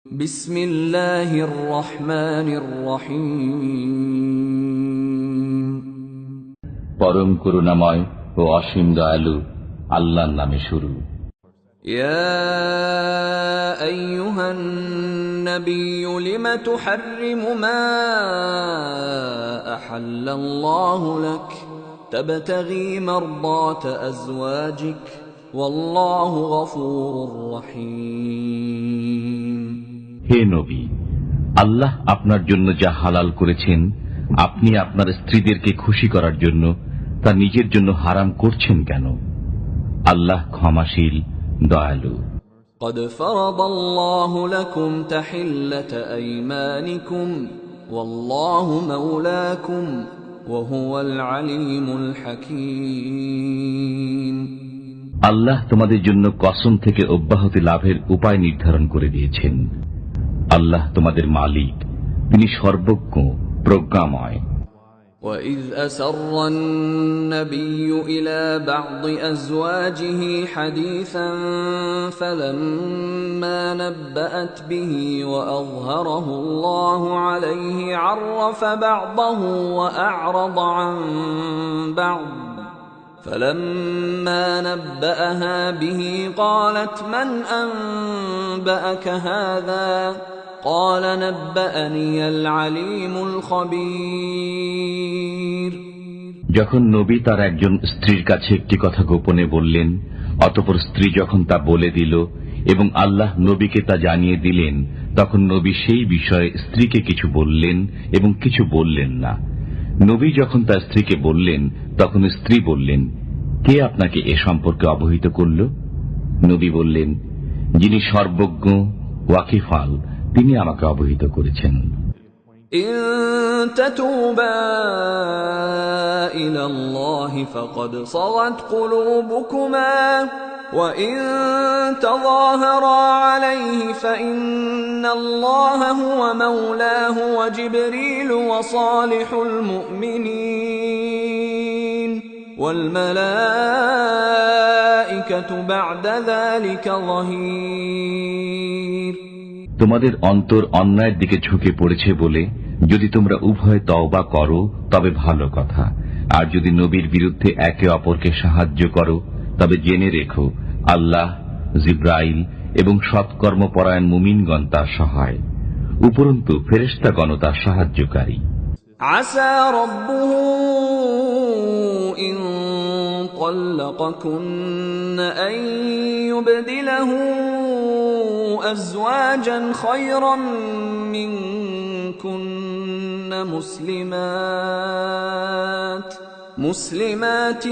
বিসমিল্লাহির রহমানির রহিম। পরম করুণাময় ও অসীম দয়ালু আল্লাহর নামে শুরু। ইয়া আইয়ুহান নাবিয়্যু লিমা তুহাররিমু মা আহাল্লাল্লাহু লাক তাবতাগী মারদাত আজওয়াজিক ওয়াল্লাহু গফুরুর রহিম। হে নবী, আল্লাহ আপনার জন্য যা হালাল করেছেন আপনি আপনার স্ত্রীদেরকে খুশি করার জন্য তা নিজের জন্য হারাম করছেন কেন? আল্লাহ ক্ষমাশীল, দয়ালু। قد فرض الله لكم تحلة أيمانكم والله مولاكم وهو العليم الحكيم। আল্লাহ তোমাদের জন্য কসম থেকে অব্যাহতি লাভের উপায় নির্ধারণ করে দিয়েছেন। আল্লাহ তোমাদের মালিক, তিনি সর্বজ্ঞ, প্রজ্ঞাময়। وَإِذْ أَسَرَّ النَّبِيُّ إِلَى بَعْضِ أَزْوَاجِهِ حَدِيثًا فَلَمَّا نَبَّأَتْ بِهِ وَأَظْهَرَهُ اللَّهُ عَلَيْهِ عَرَّفَ بَعْضَهُ وَأَعْرَضَ عَن بَعْضٍ فَلَمَّا نَبَّأَهَا بِهِ قَالَتْ مَنْ أَنبَأَكَ هَذَا قال نبأني العليم الخبير। যখন নবী তার একজন স্ত্রীর কাছে একটি কথা গোপনে বললেন, অতঃপর স্ত্রী যখন তা বলে দিল এবং আল্লাহ নবীকে তা জানিয়ে দিলেন, তখন নবী সেই বিষয়ে স্ত্রীকে কিছু বললেন এবং কিছু বললেন না। নবী যখন তার স্ত্রীকে বললেন, তখন স্ত্রী বললেন, কে আপনাকে এ সম্পর্কে অবহিত করল? নবী বললেন, যিনি সর্বজ্ঞ, ওয়াকিফাল, তিনি আমাকে অবহিত করেছেন। ইন তাতুবা ইলাল্লাহি ফাকাদ সাগাত কুলুবুকুমা ওয়া ইন তাযাহারা আলাইহি ফাইন্নাল্লাহা হুয়া মাওলাহু ওয়া জিবরিল ওয়া সালিহুল মুমিনিন ওয়াল মালায়েকাতু বা'দা যালিকা যাহির। তোমাদের অন্তর অন্যায়ের দিকে ঝুঁকে পড়েছে বলে যদি তোমরা উভয় তওবা করো তবে ভালো কথা, আর যদি নবীর বিরুদ্ধে একে অপরকে সাহায্য করো তবে জেনে রেখো আল্লাহ, জিব্রাইল এবং সৎকর্মপরায়ণ মুমিনগণ তার সহায়, উপরন্তু ফেরেশতাগণ তার সাহায্যকারী। আসা রাব্বুহু ইন طلقكن أن يبدله أزواجا خيرا منكن مسلمات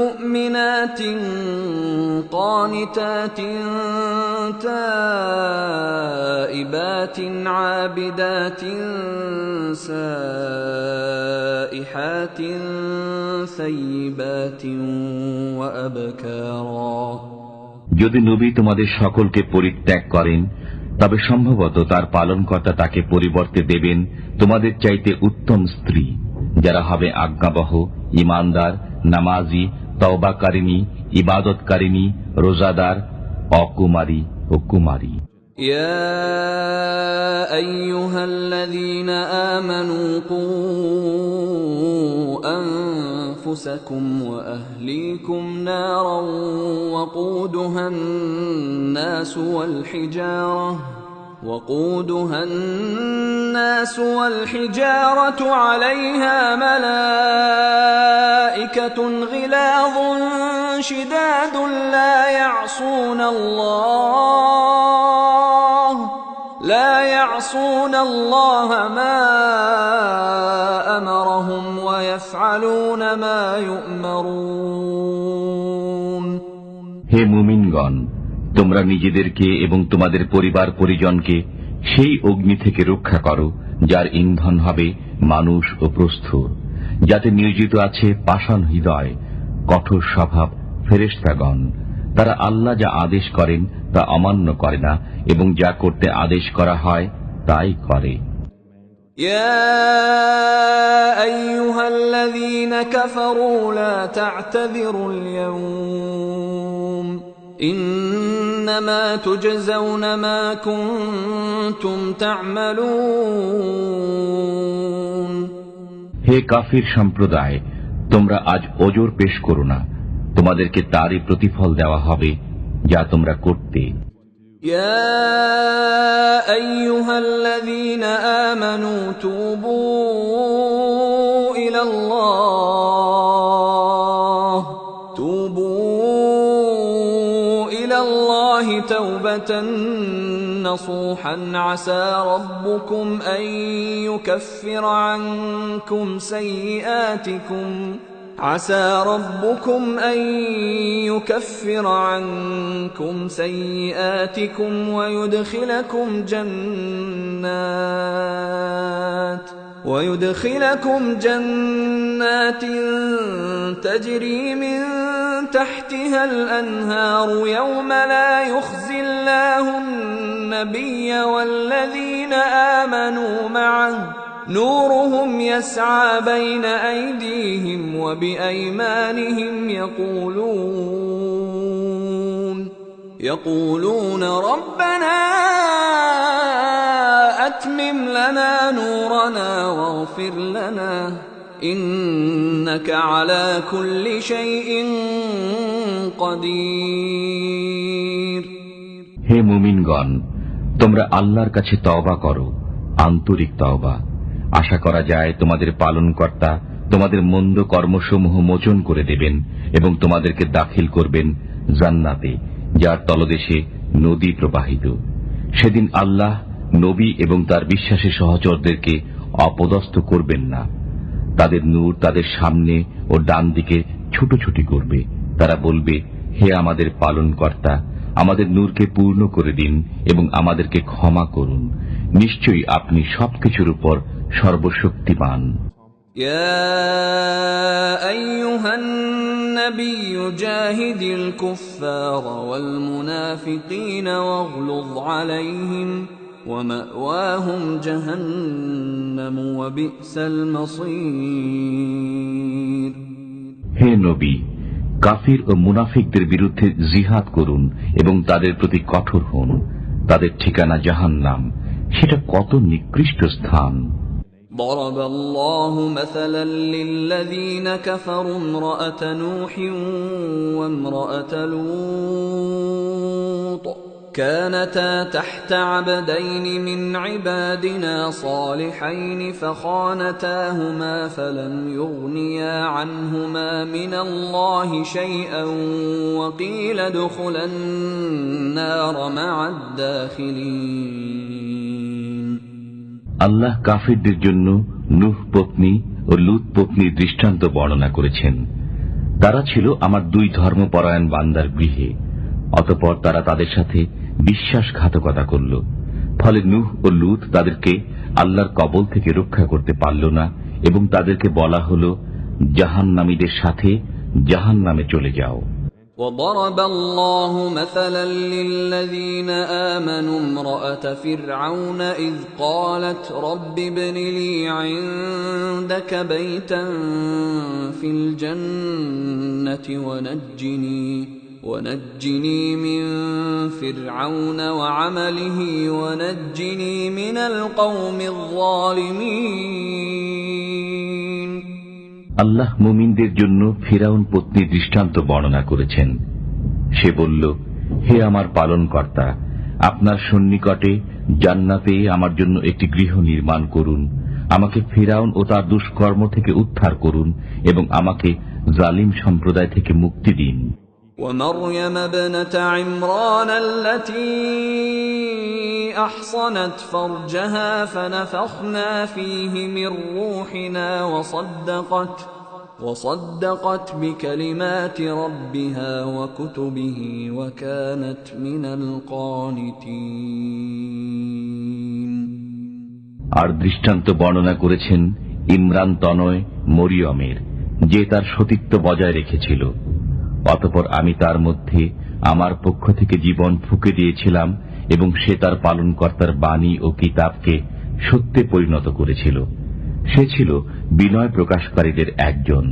مؤمنات قانتات تائبات عابدات سائحات ثيبات وأبكارا। যদি নবী তোমাদের সকলকে পরিত্যাগ করেন তবে সম্ভবত তার পালনকর্তা তাকে পরিবর্তে দেবেন তোমাদের চাইতে উত্তম স্ত্রী, যারা হবে আজ্ঞাবহ, ইমানদার, নামাজি, তওবাকারিনী, ইবাদতকারিনী, রোজাদার, অকুমারী ও কুমারী। ইয়া আইয়ুহাল্লাযীনা আমানু কু أنفسكم وأهليكم نارا وقودها الناس والحجارة عليها ملائكة غلاظ شداد لا يعصون الله ما أمرهم ويفعلون ما يؤمرون। হে মুমিনগণ, তোমরা নিজেদেরকে এবং তোমাদের পরিবার পরিজনকে সেই অগ্নি থেকে রক্ষা করো যার ইন্ধন হবে মানুষ ও প্রস্থর, যাতে নিয়োজিত আছে পাষাণ হৃদয়, কঠোর স্বভাব ফেরেশতাগণ। তারা আল্লাহ যা আদেশ করেন তা অমান্য করে না এবং যা করতে আদেশ করা হয় তাই করে। ইয়া আইয়ুহাল্লাযীনা কাফারু লা তা'তাযিরুল ইয়াওম إنما تجزون ما كنتم تعملون হে কাফির সম্প্রদায়, তোমরা আজ ওজর পেশ করো না, তোমাদেরকে তারই প্রতিফল দেওয়া হবে যা তোমরা করতে। يا أيها الذين آمنوا توبوا إلى الله توبة نصوحا عسى ربكم أن يكفر عنكم سيئاتكم ويدخلكم جنات تجري من تحتها الأنهار يوم لا يخزي الله النبي والذين آمنوا معه نورهم يسعى بين أيديهم وبأيمانهم يقولون ربنا أتمم لنا نورنا واغفر لنا إنك على كل شيء قدير হে মুমিনগণ, তোমরা আল্লাহর কাছে তওবা করো, আন্তরিক তওবা। আশা করা যায় তোমাদের পালনকর্তা তোমাদের মন্দ কর্মসমূহ মোচন করে দেবেন এবং তোমাদেরকে দাখিল করবেন জান্নাতে, যার তলদেশে নদী প্রবাহিত। সেদিন আল্লাহ নবী এবং তার বিশ্বাসী সহচরদেরকে অপদস্থ করবেন না। তাদের নূর তাদের সামনে ও ডান দিকে ছুটোছুটি করবে। তারা বলবে, হে আমাদের পালনকর্তা, আমাদের নূরকে পূর্ণ করে দিন এবং আমাদেরকে ক্ষমা করুন। নিশ্চয়ই আপনি সবকিছুর উপর সর্বশক্তিমান। يا أيها النبي جاهد الكفار والمنافقين واغلظ عليهم ومأواهم جهنم وبئس المصير হে নবী, কাফির ও মুনাফিকদের বিরুদ্ধে জিহাদ করুন এবং তাদের প্রতি কঠোর হন। তাদের ঠিকানা জাহান্নাম, সেটা কত নিকৃষ্ট স্থান। ضرب الله مثلا للذين كفروا امرأة نوح وامرأة لوط كانتا تحت عبدين من عبادنا صالحين فخانتاهما فلم يغنيا عنهما من الله شيئا وقيل ادخلا النار مع الداخلين আল্লাহ কাফিরদের জন্য নূহ পত্নী ও লূত পত্নীর দৃষ্টান্ত বর্ণনা করেছেন। তারা ছিল আমার দুই ধর্মপরায়ণ বান্দার গৃহে, অতঃপর তারা তাদের সাথে বিশ্বাসঘাতকতা করল। ফলে নূহ ও লূত তাদেরকে আল্লাহর কবল থেকে রক্ষা করতে পারল না এবং তাদেরকে বলা হল, জাহান্নামীদের সাথে জাহান্নামে চলে যাও। وضرب الله مثلا للذين آمنوا امرأة فرعون إذ قالت رب ابن لي عندك بيتا في الجنة ونجني من فرعون وعمله ونجني من القوم الظالمين আল্লাহ মুমিনদের জন্য ফিরাউন পত্নী দৃষ্টান্ত বর্ণনা করেছেন। সে বলল, হে আমার পালনকর্তা, আপনার সন্নিকটে জান্নাতে আমার জন্য একটি গৃহ নির্মাণ করুন। আমাকে ফিরাউন ও তার দুষ্কর্ম থেকে উদ্ধার করুন এবং আমাকে জালিম সম্প্রদায় থেকে মুক্তি দিন। ومريم ابنة عمران التي أحصنت فرجها فنفخنا فيه من روحنا وصدقت بكلمات ربها وكتبه وكانت من القانتين আর দৃষ্টান্ত বর্ণনা করেছেন ইমরান তনয় মরিয়মের, যে তার সতীত্ব বজায় রেখেছিল। অতঃপর আমি তার মধ্যে আমার পক্ষ থেকে জীবন ফুঁকে দিয়েছিলাম এবং সে তার পালনকর্তার বাণী ও কিতাবকে সত্যে পরিণত করেছিল। সে ছিল বিনয় প্রকাশকারীদের একজন।